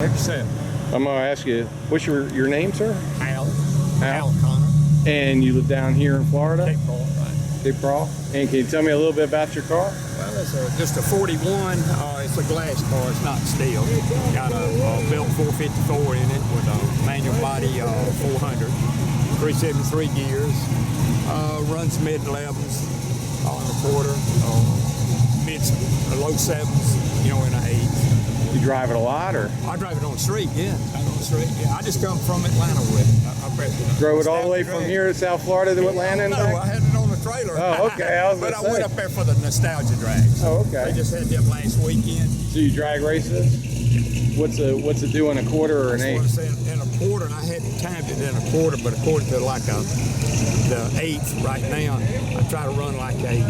I'm gonna ask you, what's your name, sir? Al Connor. And you live down here in Florida? Cape Coral, right. Cape Coral. And can you tell me a little bit about your car? Well, it's just a 41. It's a glass car. It's not steel. Got a built 454 in it with a manual body 400, 373 gears. Runs mid 11s on the quarter, mid low 7s, you know, in a 8. You drive it a lot, or? I drive it on the street, yeah. I just come from Atlanta with it. Drove it all the way from here to South Florida to Atlanta? No, I had it on the trailer. Oh, okay. But I went up there for the nostalgia drags. Oh, okay. They just had them last weekend. So you drag races? What's it do in a quarter or an 8? In a quarter, and I hadn't timed it in a quarter, but according to like the 8th right now, I try to run like a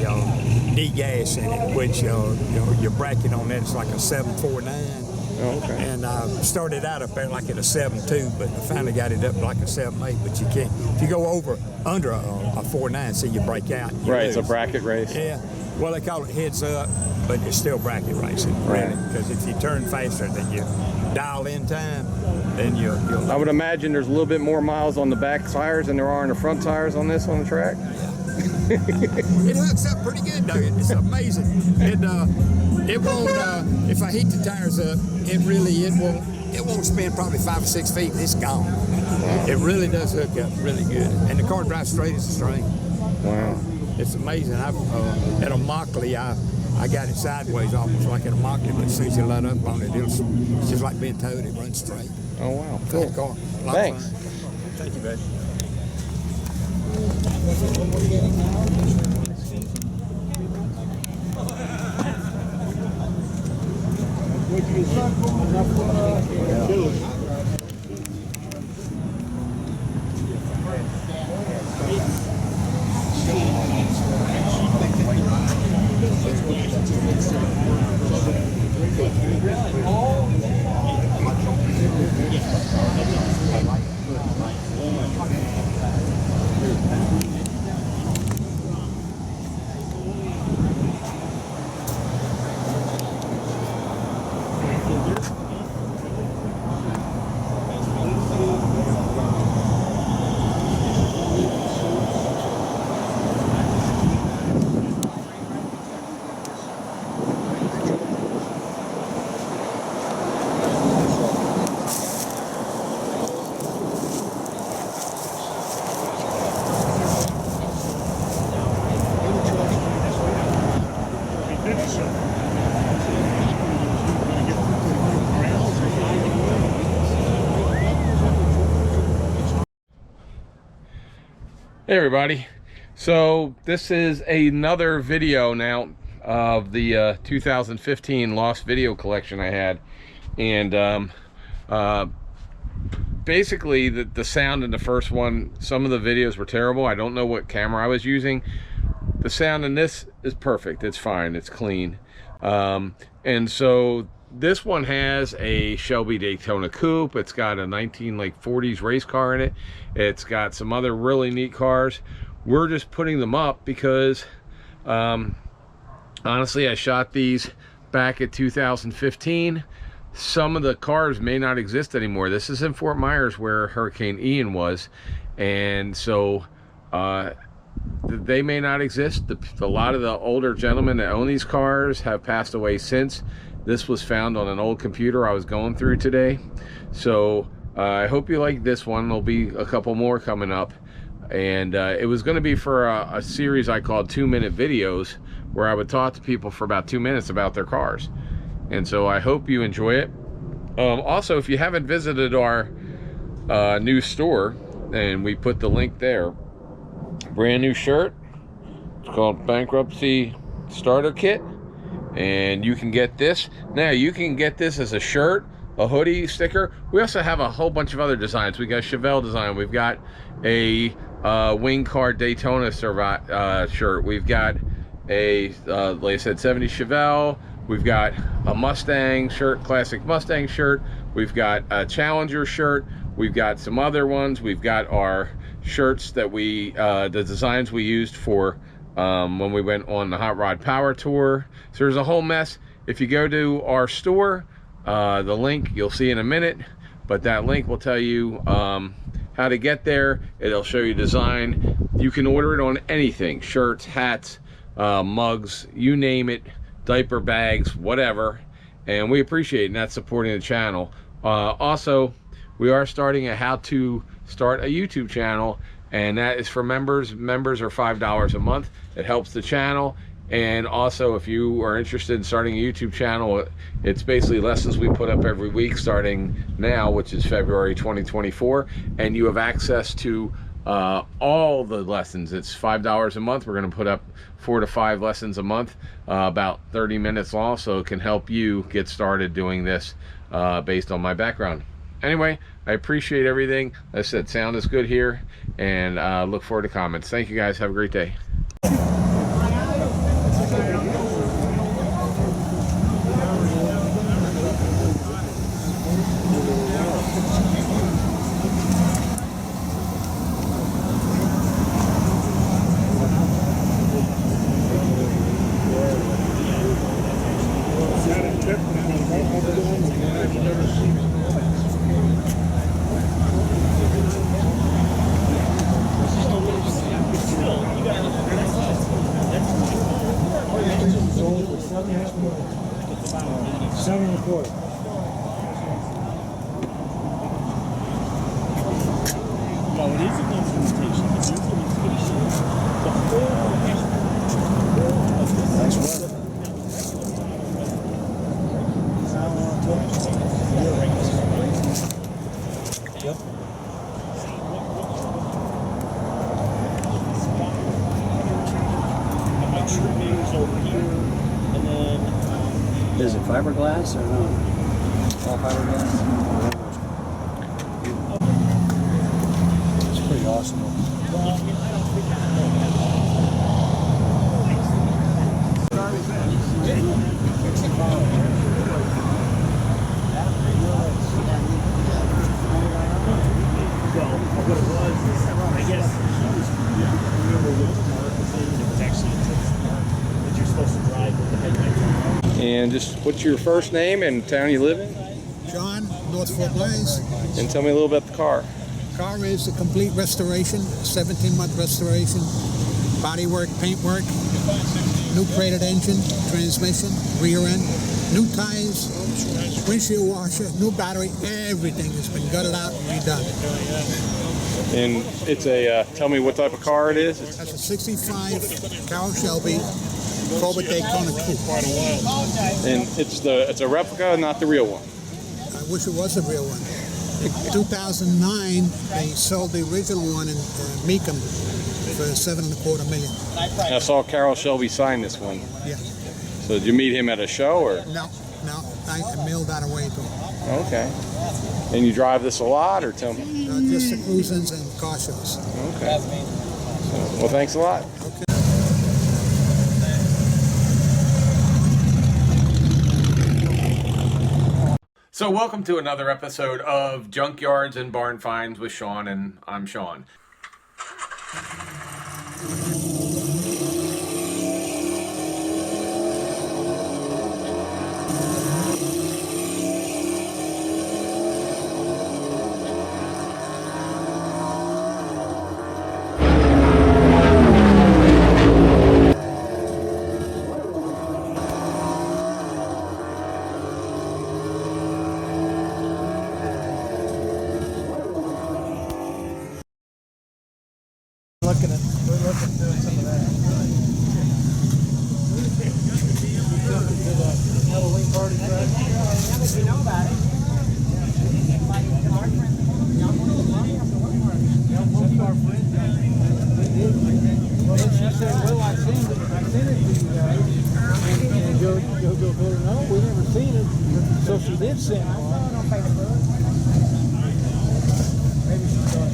D-gas in it, which your bracket on that is like a 749. Oh, okay. And I started out up there like at a 7.2, but I finally got it up like a 7.8. But you can't, if you go under a 4.9, see, you break out. Right, lose. it's a bracket race. Yeah. Well, they call it heads up, but it's still bracket racing. Right. Because if you turn faster than you dial in time, then you'll. I would imagine there's a little bit more miles on the back tires than there are on the front tires on this on the track. Yeah. It hooks up pretty good, though. It's amazing. It won't. If I heat the tires up, it won't spin probably 5 or 6 feet. It's gone. Wow. It really does hook up really good, and the car drives straight as a string. Wow. It's amazing. At a Mockley, I got it sideways, almost like at a Mockley, but as soon as you let up on it, it's just like being towed. It runs straight. Oh, wow. Cool. Car. Thanks. Thank you, baby. Hey everybody, so this is another video now of the 2015 lost video collection I had, and basically the sound in the first one, some of the videos were terrible. I don't know what camera I was using. The sound in this is perfect. It's fine, it's clean, and so this one has a Shelby Daytona Coupe. It's got a 40s race car in it. It's got some other really neat cars. We're just putting them up because honestly, I shot these back at 2015. Some of the cars may not exist anymore. This is in Fort Myers where Hurricane Ian was, and so they may not exist. A lot of the older gentlemen that own these cars have passed away since. This was found on an old computer I was going through today. So I hope you like this one. There'll be a couple more coming up. And it was going to be for a series I called 2-minute videos, where I would talk to people for about 2 minutes about their cars. And so I hope you enjoy it. Also, if you haven't visited our new store, and we put the link there, brand new shirt. It's called Bankruptcy Starter Kit. And you can get this. Now you can get this as a shirt, a hoodie, sticker. We also have a whole bunch of other designs. We got Chevelle design. We've got a wing card Daytona shirt. We've got a like I said, 70 Chevelle. We've got a Mustang shirt, classic Mustang shirt. We've got a Challenger shirt. We've got some other ones. We've got our shirts that the designs we used for when we went on the Hot Rod Power Tour. So there's a whole mess. If you go to our store, The link you'll see in a minute, but that link will tell you how to get there. It'll show you design. You can order it on anything: shirts, hats, mugs, you name it, diaper bags, whatever. And we appreciate it, and that's supporting the channel. Also, we are starting a how to start a YouTube channel, and that is for members. Members are $5 a month. It helps the channel. And also, if you are interested in starting a YouTube channel, it's basically lessons we put up every week starting now, which is February 2024, and you have access to all the lessons. It's $5 a month. We're going to put up 4 to 5 lessons a month, about 30 minutes long, so it can help you get started doing this based on my background. Anyway, I appreciate everything. As I said, sound is good here, and look forward to comments. Thank you guys. Have a great day. Is it fiberglass or no? All fiberglass? It's pretty awesome. And just what's your first name and town you live in? John, North Fort Myers. And tell me a little about the car. Car is a complete restoration, 17-month restoration, bodywork, paintwork, new crated engine, transmission, rear end, new tires, windshield washer, new battery, everything has been gutted out and redone. And it's a, tell me what type of car it is. That's a 65 Carroll Shelby Daytona Coupe. And it's a replica, not the real one. I wish it was a real one. In 2009, they sold the original one in Meekum for $7.25 million. I saw Carroll Shelby sign this one. Yeah. So did you meet him at a show or? No, I mailed that away to him. Okay. And you drive this a lot, or tell me? Just the cruisins and car shows. Okay. Well, thanks a lot. Okay. So welcome to another episode of Junkyards and Barn Finds with Sean, and I'm Sean. We're looking at doing some of that. Halloween party, right? Yeah, but you know about it. Well, she said, well, I seen it to you guys. And go, no, we never seen it. So she did send it. On Facebook. Maybe she thought.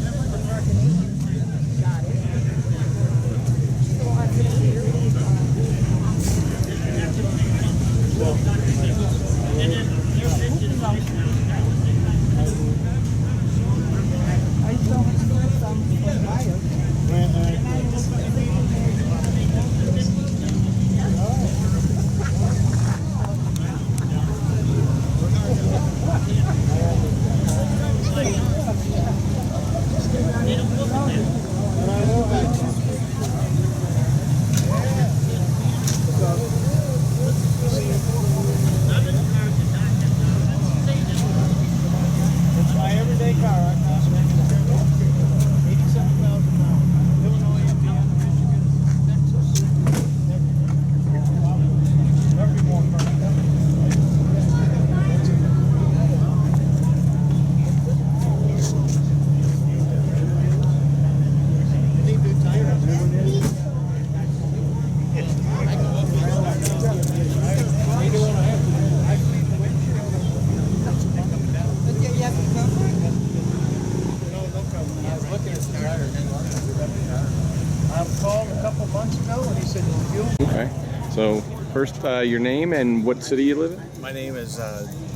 So first, your name and what city you live in? My name is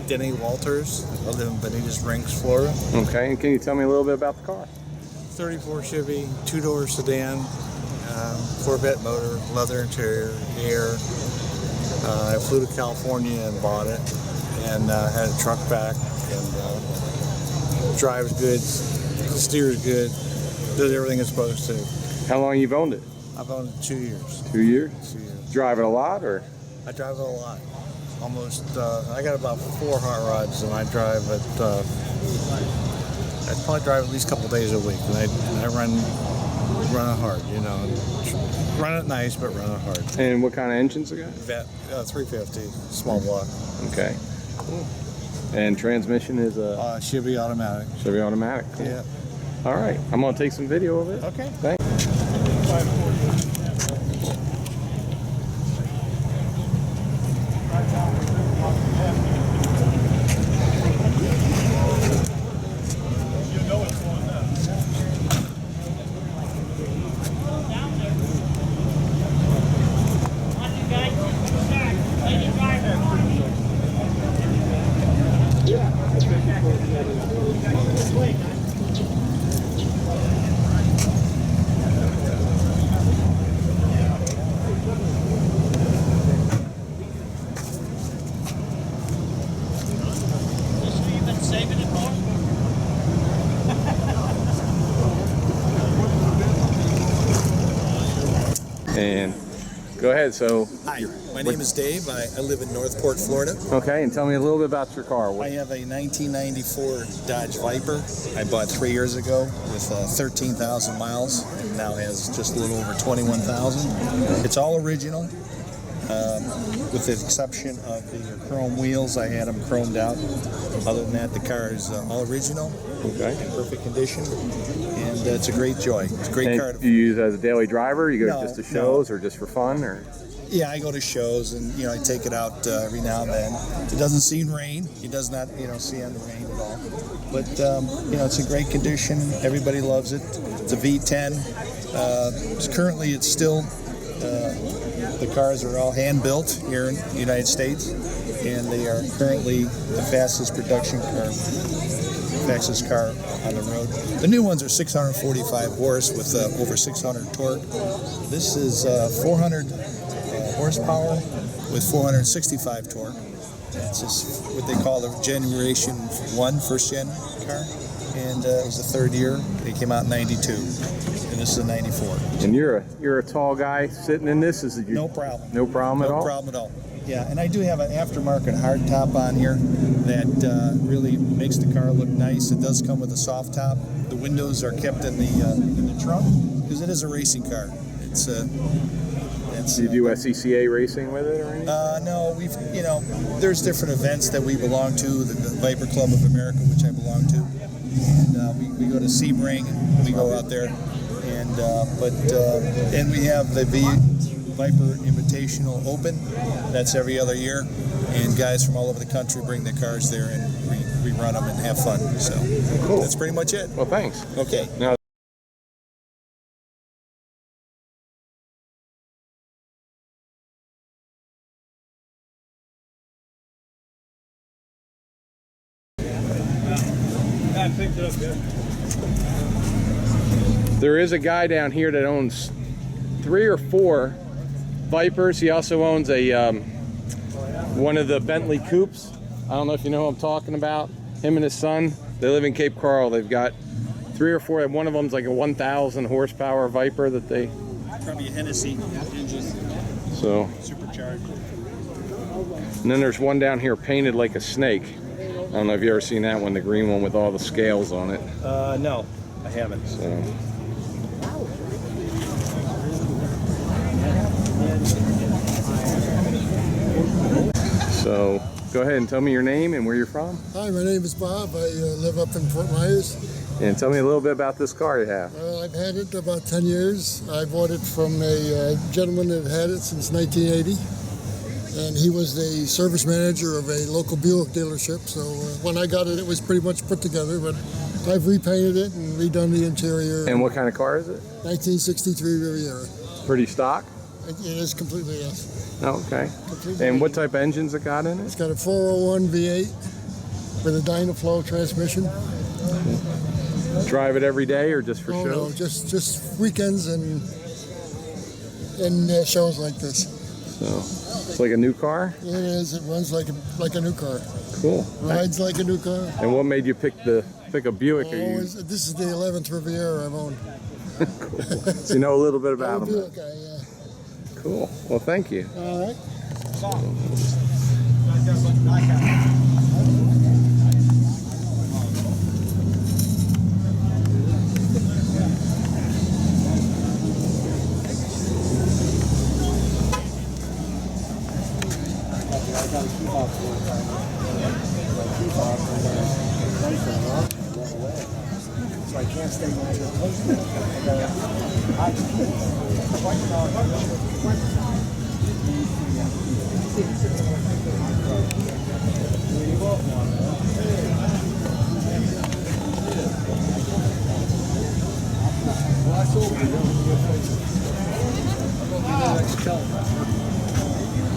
Denny Walters. I live in Bonita Springs, Florida. Okay, and can you tell me a little bit about the car? 34 Chevy, two-door sedan, Corvette motor, leather interior, air. I flew to California and bought it, and had a truck back, and drives good, steers good, does everything it's supposed to. How long you've owned it? I've owned it 2 years. 2 years? 2 years. Drive it a lot, or? I drive it a lot. Almost, I got about 4 hot rods, and I drive it, I probably drive at least a couple days a week, and I run it hard, you know. Run it nice, but run it hard. And what kind of engines it got? Vet, 350, small block. Okay. Cool. And transmission is a Chevy automatic. Chevy automatic. Cool. Yeah. All right. I'm going to take some video of it. Okay. Thanks. And go ahead. So, Hi, my name is Dave. I live in Northport, Florida. okay, and tell me a little bit about your car. I have a 1994 Dodge Viper I bought 3 years ago with 13,000 miles. It now has just a little over 21,000. It's all original, with the exception of the chrome wheels. I had them chromed out. Other than that, the car is all original, Okay. in perfect condition, and it's a great joy. It's a great And car. do you use it as a daily driver? You go No, just to no. shows or just for fun, or? Yeah, I go to shows, and I take it out every now and then. It doesn't see rain. It does not see on the rain at all. But it's in great condition. Everybody loves it. It's a V10. Currently, it's still the cars are all hand built here in the United States, and they are currently the fastest car on the road. The new ones are 645 horse with over 600 torque. This is 400 horsepower with 465 torque. It's just what they call the Generation 1 first gen car, and it was the third year. It came out in '92, and this is a '94. And you're a tall guy sitting in this. Is it No problem. No problem at all. No problem at all. Yeah, and I do have an aftermarket hardtop on here that really makes the car look nice. It does come with a soft top. The windows are kept in the trunk because it is a racing car. Do you do SCCA racing with it or anything? No, there's different events that we belong to, the Viper Club of America, which I belong to, and we go to Sebring and we go out there, and we have the Viper Invitational Open. That's every other year, and guys from all over the country bring their cars there, and we run them and have fun. So Cool. That's pretty much it. Well, thanks. Okay. Now, there is a guy down here that owns 3 or 4 Vipers. He also owns a one of the Bentley Coupes. I don't know if you know who I'm talking about. Him and his son. They live in Cape Coral. They've got 3 or 4. One of them's like a 1,000 horsepower Viper that they. Probably a Hennessy engine, So. supercharged. And then there's one down here painted like a snake. I don't know if you've ever seen that one, the green one with all the scales on it. No, I haven't. So. So go ahead and tell me your name and where you're from. Hi, my name is Bob. I live up in Fort Myers. And tell me a little bit about this car you have. I've had it about 10 years. I bought it from a gentleman that had it since 1980. And he was the service manager of a local Buick dealership. So when I got it, it was pretty much put together. But I've repainted it and redone the interior. And what kind of car is it? 1963 Riviera. Pretty stock? It is completely yes. Oh, okay. Completely. And what type of engines it got in it? It's got a 401 V8 with a Dynaflow transmission. Drive it every day or just for Oh show? no, just weekends and shows like this. So it's like a new car? It is. It runs like a new car. Cool. Rides like a new car. And what made you pick a Buick? This is the 11th Riviera I've owned. Cool. So you know a little bit I'm a about them. Buick guy, yeah. Cool. Well, thank you. All right. So I can't stay on your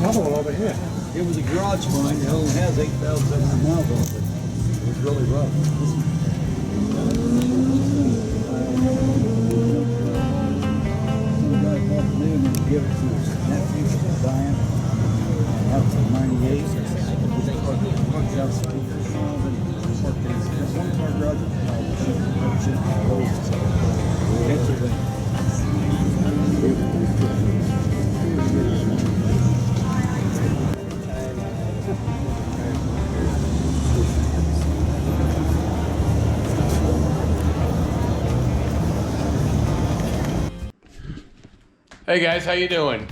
Another one over here. It was a garage mine. It only has 8,700 miles on it. It was really rough. Give it to his nephew, Brian. That was 98. Worked out speakers. Worked in one car garage. Hey guys, how you doing?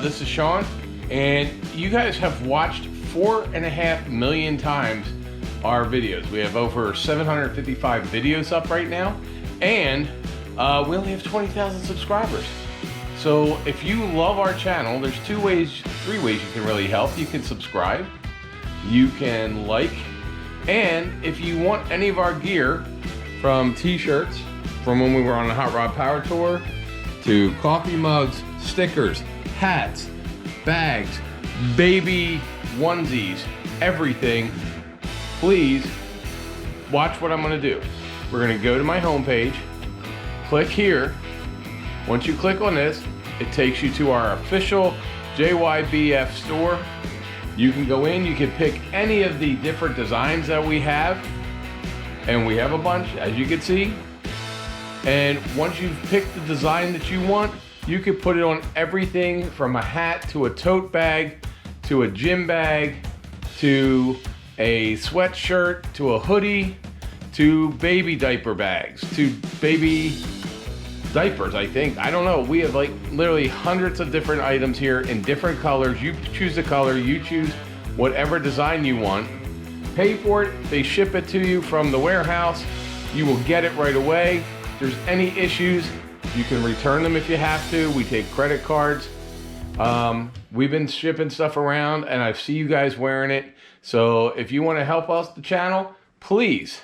This is Sean, and you guys have watched 4.5 million times our videos. We have over 755 videos up right now, and we only have 20,000 subscribers. So if you love our channel, there's three ways you can really help. You can subscribe, you can like, and if you want any of our gear, from t-shirts from when we were on the Hot Rod Power Tour, to coffee mugs, stickers, hats, bags, baby onesies, everything, please watch what I'm gonna do. We're gonna go to my homepage, click here. Once you click on this, it takes you to our official JYBF store. You can go in, you can pick any of the different designs that we have, and we have a bunch, as you can see. And once you've picked the design that you want, you can put it on everything from a hat to a tote bag, to a gym bag, to a sweatshirt, to a hoodie, to baby diaper bags, to baby diapers, I think. I don't know. We have like literally hundreds of different items here in different colors. You choose the color, you choose whatever design you want. Pay for it, they ship it to you from the warehouse. You will get it right away. If there's any issues, you can return them if you have to. We take credit cards. We've been shipping stuff around and I see you guys wearing it. So if you want to help us, the channel, please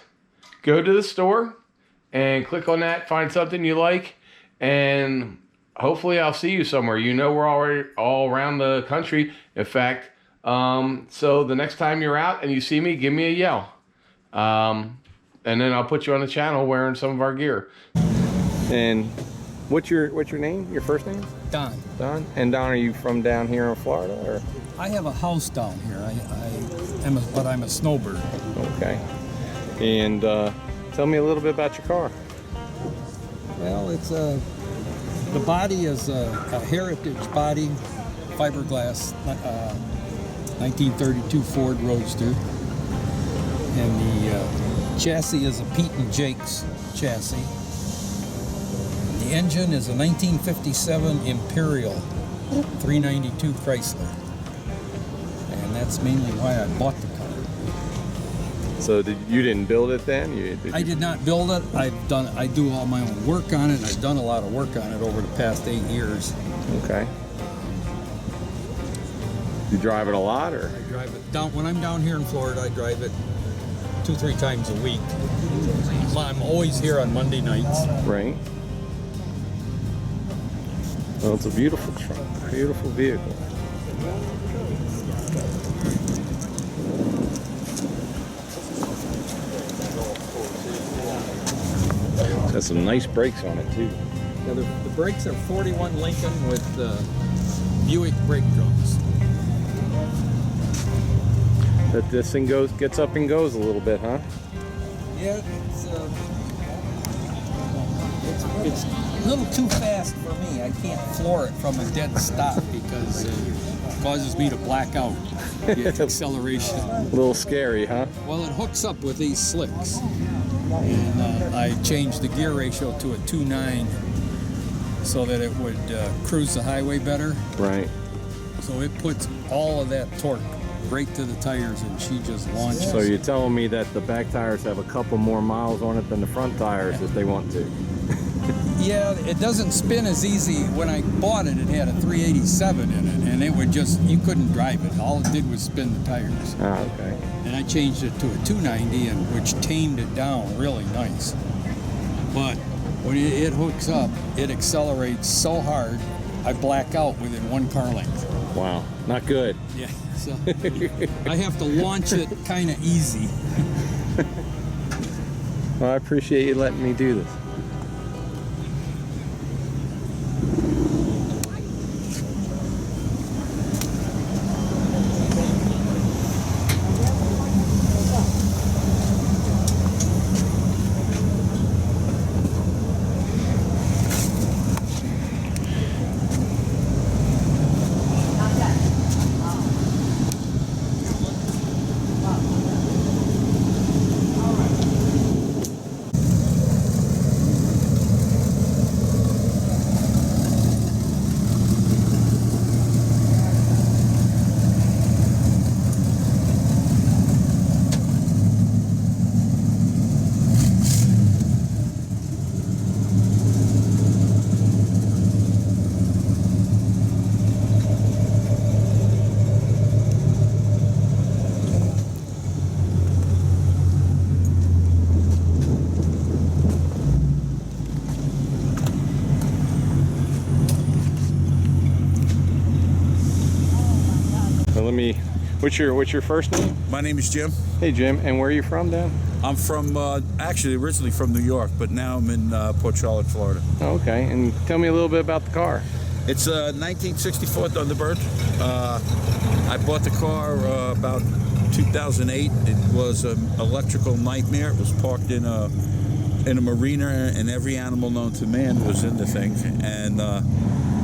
go to the store and click on that, find something you like, and hopefully I'll see you somewhere. You know, we're already all around the country. In fact, so the next time you're out and you see me, give me a yell. And then I'll put you on the channel wearing some of our gear. And what's your name? Your first name? Don. Don. And Don, are you from down here in Florida, or? I have a house down here. But I'm a snowbird. Okay. And tell me a little bit about your car. Well, it's the body is a heritage body, fiberglass, 1932 Ford Roadster, and the chassis is a Pete and Jake's chassis. The engine is a 1957 Imperial 392 Chrysler, and that's mainly why I bought the car. So you didn't build it then? I did not build it. I do all my own work on it, and I've done a lot of work on it over the past 8 years. Okay. You drive it a lot, or? I drive it down when I'm down here in Florida. I drive it 2-3 times a week. I'm always here on Monday nights. Right. Well, it's a beautiful truck, beautiful vehicle. It's got some nice brakes on it too. Yeah, the brakes are 41 Lincoln with Buick brake drums. That this thing gets up and goes a little bit, huh? Yeah, it's a little too fast for me. I can't floor it from a dead stop because it causes me to black out. The acceleration. A little scary, huh? Well, it hooks up with these slicks, and I changed the gear ratio to a 2.9 so that it would cruise the highway better. Right. So it puts all of that torque right to the tires, and she just launches. So you're telling me that the back tires have a couple more miles on it than the front tires if they want to? Yeah, it doesn't spin as easy. When I bought it, it had a 387 in it, and it would just, you couldn't drive it. All it did was spin the tires. Ah, okay. And I changed it to a 290, and which tamed it down really nice. But when it hooks up, it accelerates so hard, I black out within 1 car length. Wow, not good. Yeah, so I have to launch it kind of easy. Well, I appreciate you letting me do this. What's your first name? My name is Jim. Hey Jim, and where are you from, Dan? I'm from, actually originally from New York, but now I'm in Port Charlotte, Florida. Oh, okay, and tell me a little bit about the car. It's a 1964 Thunderbird. I bought the car about 2008. It was an electrical nightmare. It was parked in a marina, and every animal known to man was in the thing. And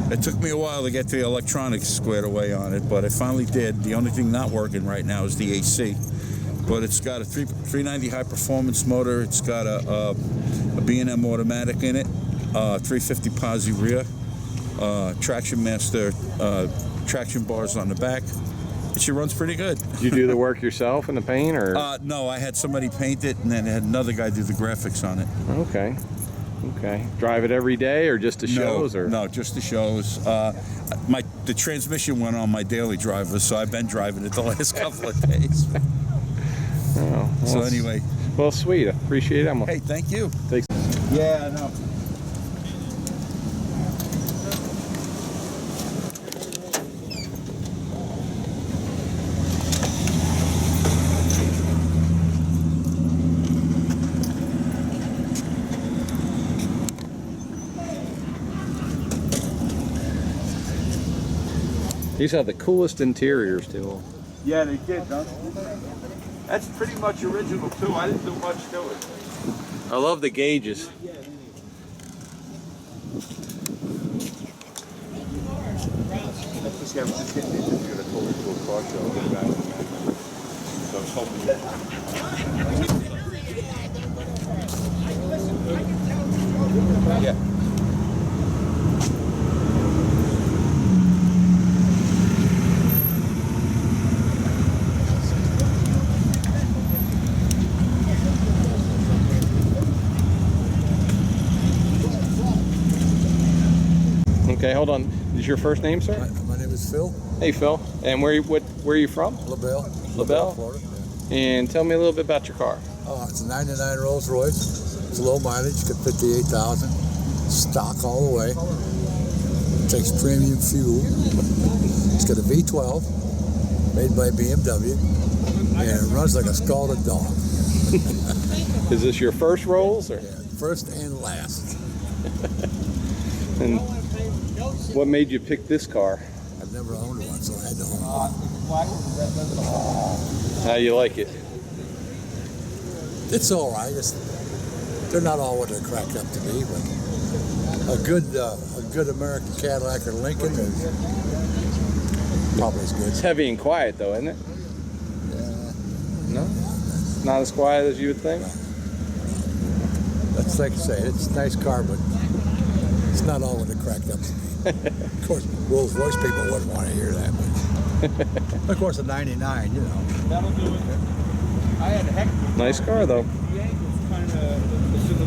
it took me a while to get the electronics squared away on it, but I finally did. The only thing not working right now is the AC. But it's got a 390 high performance motor. It's got a B&M automatic in it, 350 posi rear, traction master, traction bars on the back. She runs pretty good. Did you do the work yourself in the paint, or? No, I had somebody paint it, and then I had another guy do the graphics on it. Okay. Okay. Drive it every day, or just the shows? Or no, just the shows. The transmission went on my daily driver, so I've been driving it the last couple of days. Oh, well, so anyway. Well, sweet. I appreciate it. Hey, thank you. Thanks. Yeah, I know. These have the coolest interiors too. Yeah, they did, huh? That's pretty much original too. I didn't do much to it. I love the gauges. I was just getting interviewed. I told her to a car show. I'll get back to that. So I was hoping yeah. Okay, hold on. Is your first name, sir? My name is Phil. Hey, Phil. And where are you from? LaBelle. LaBelle? Florida. Yeah. And tell me a little bit about your car. Oh, it's a 99 Rolls Royce. It's low mileage, got 58,000. Stock all the way. takes premium fuel. It's got a V12 made by BMW, and it runs like a scalded dog. Is this your first rolls? Or? Yeah, first and last. And what made you pick this car? I've never owned one, so I had to own one. How you like it? It's all right. They're not all what they're cracked up to be, but a good American Cadillac or Lincoln is probably as good. It's heavy and quiet though, isn't it? Yeah. No? Not as quiet as you would think? That's like I say, it's a nice car, but it's not all what they're cracked up to be. Of course, Rolls Royce people wouldn't want to hear that, but of course, a 99, you know. That'll do it. I had a heck of a Nice car though.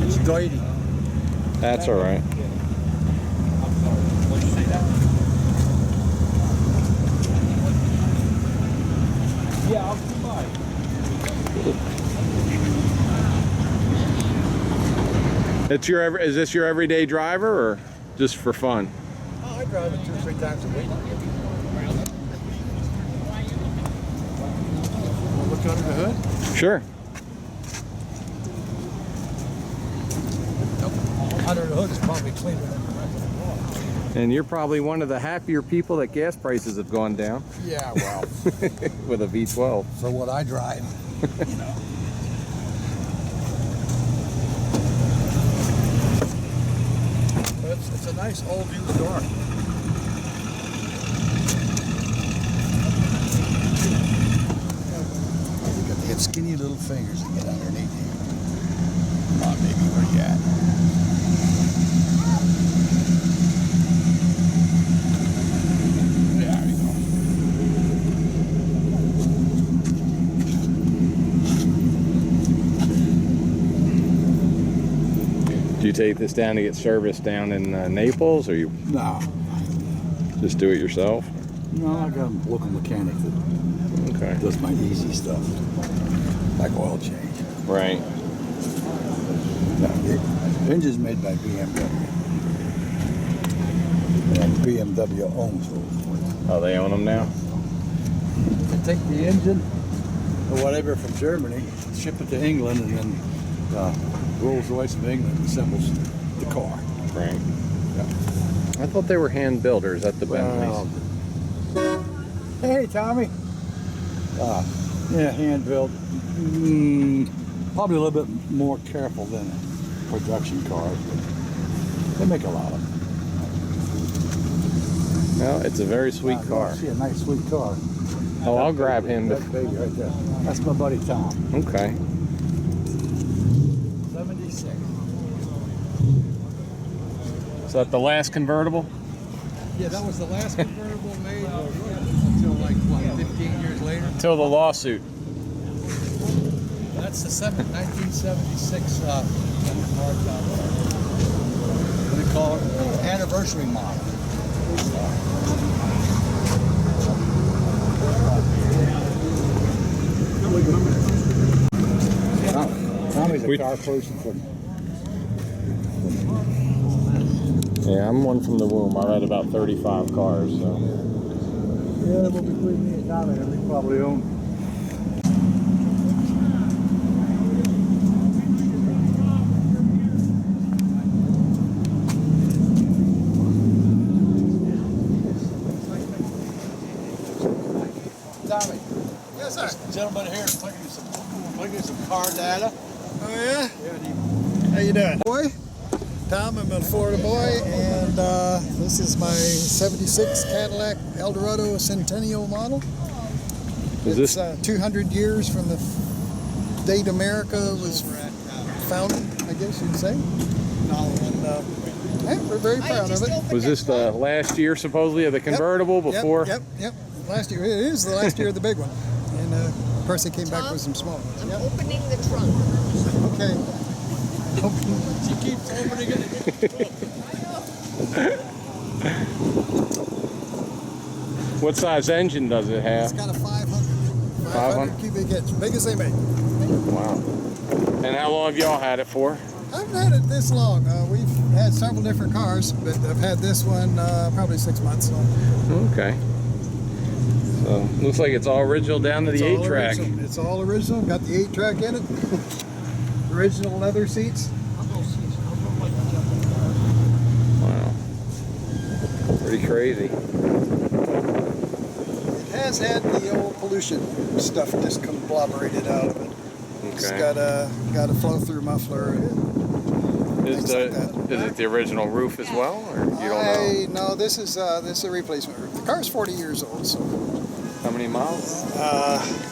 It's dirty. That's all right. What'd you say that? Yeah, I'll come by. Is this your everyday driver or just for fun? Oh, I drive it 2 or 3 times a week. Wanna look under the hood? Sure. Under the hood is probably cleaner than the rest of the car. And you're probably one of the happier people that gas prices have gone down. Yeah, well, With a V12. for what I drive, you know. It's a nice old used car. You have skinny little fingers to get underneath you. Come on, baby, where you at? There we Do you take this down to get serviced down in Naples, or you No, just do it yourself? no, I got a local mechanic that Okay. does my easy stuff, like oil change. Right. No, the engine's made by BMW. And BMW owns Rolls-Royce. Oh, they own them now? They take the engine or whatever from Germany, ship it to England, and then Rolls-Royce of England assembles the car. Right. I thought they were hand builders at the Bentleys. Hey, Tommy. Yeah, hand built. Probably a little bit more careful than production cars, but they make a lot of them. Well, it's a very sweet car. See, a nice, sweet car. Oh, I'll grab him. That baby right there. That's my buddy Tom. Okay. 76. Is that the last convertible? Yeah, that was the last convertible made until like, what, 15 years later? Until the lawsuit. That's the 1976 what do you call it? Anniversary model. Tommy's a We- car person from. Yeah, I'm one from the womb. I read about 35 cars, so. Yeah, well, between me and Tommy, we probably own. Tommy. Yes, sir. This gentleman here is looking at some car data. Oh, yeah? How you doing? Boy, Tom, I'm a Florida boy, and this is my 76 Cadillac Eldorado Centennial model. Is It's this 200 years from the date America was founded, I guess you'd say. And yeah, we're very proud of it. was this the last year supposedly of the convertible before? Yep. Last year, it is the last year of the big one. And of course, they came back with some small ones. I'm opening the trunk. Okay. She keeps opening it. What size engine does it It's have? got a 500 cubic inch, big as they make. Wow. And how long have y'all had it for? I haven't had it this long. We've had several different cars, but I've had this one probably 6 months. Okay. So looks like it's all original down to the 8-track. It's all original. Got the 8-track in it. Original leather seats. Wow. Pretty crazy. It has had the old pollution stuff just conglomerated out of it. Okay. It's got a flow-through muffler. Is it the original roof as well, or you don't know? No, this is a replacement roof. The car's 40 years old, so. How many miles?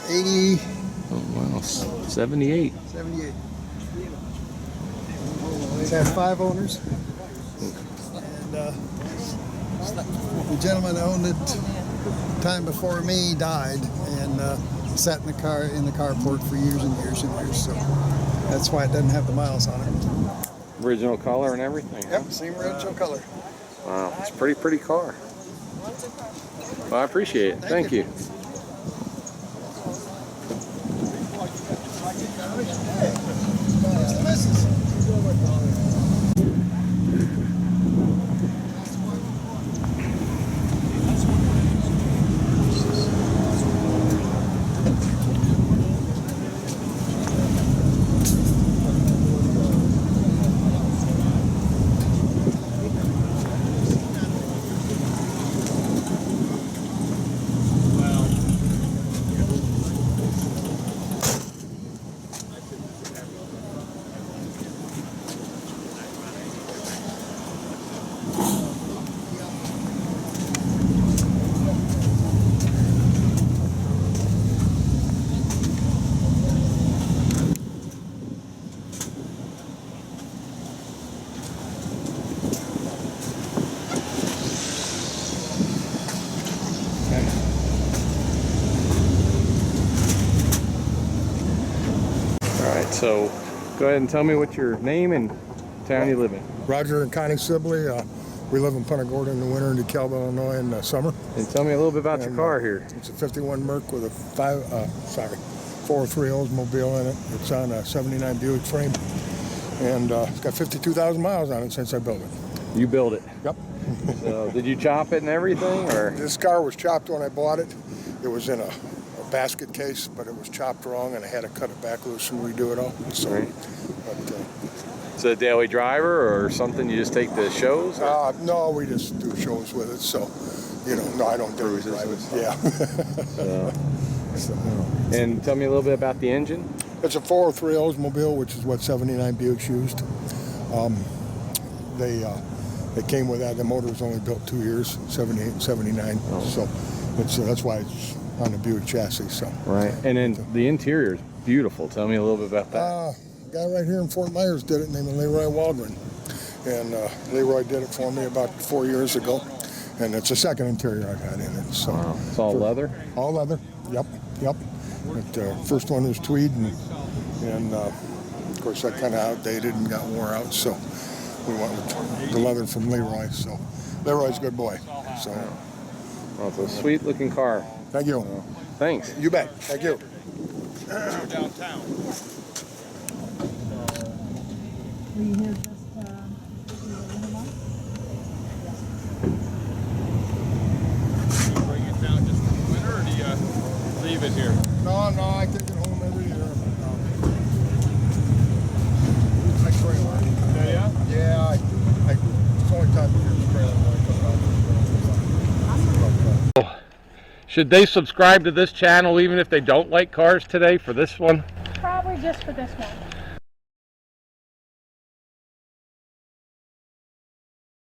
80. Oh wow, 78. 78. It's had 5 owners, and the gentleman that owned it time before me died, and sat in the carport for years and years and years. So that's why it doesn't have the miles on it. Original color and everything. Yep, same original color. Wow, it's a pretty car. Well, I appreciate it. Thank you. So go ahead and tell me what your name and town you live in. Roger and Connie Sibley. We live in Punta Gorda in the winter and DeKalb, Illinois in the summer. And tell me a little bit about your car here. It's a 51 Merc with a 403 Oldsmobile in it. It's on a 79 Buick frame. And it's got 52,000 miles on it since I built it. You built it? Yep. So did you chop it and everything, or? This car was chopped when I bought it. It was in a basket case, but it was chopped wrong, and I had to cut it back loose and redo it all. So, right. But, is it a daily driver or something you just take to shows? No, we just do shows with it. So, no, I don't daily drive it. Yeah. And tell me a little bit about the engine. It's a 403 Oldsmobile, which is what 79 Buicks used. They came with that. The motor was only built 2 years, 78 and 79. Oh. So that's why it's on the Buick chassis. So. Right. And then the interior is beautiful. Tell me a little bit about that. A guy right here in Fort Myers did it, named Leroy Waldron. And Leroy did it for me about 4 years ago. And it's the second interior I've had in it. So. Wow. It's all leather? All leather. Yep. But first one was tweed, and of course that kind of outdated and got wore out. So we went with the leather from Leroy. So Leroy's a good boy. So. Well, it's a sweet looking car. Thank you. Thanks. You bet. Thank you. Downtown. Were you here just Bring it down just for the winter, or do you leave it here? No, I take it home every year. I trailer. Yeah, it's the only time you use trailer when I come out. Should they subscribe to this channel even if they don't like cars today for this one? probably just for this one?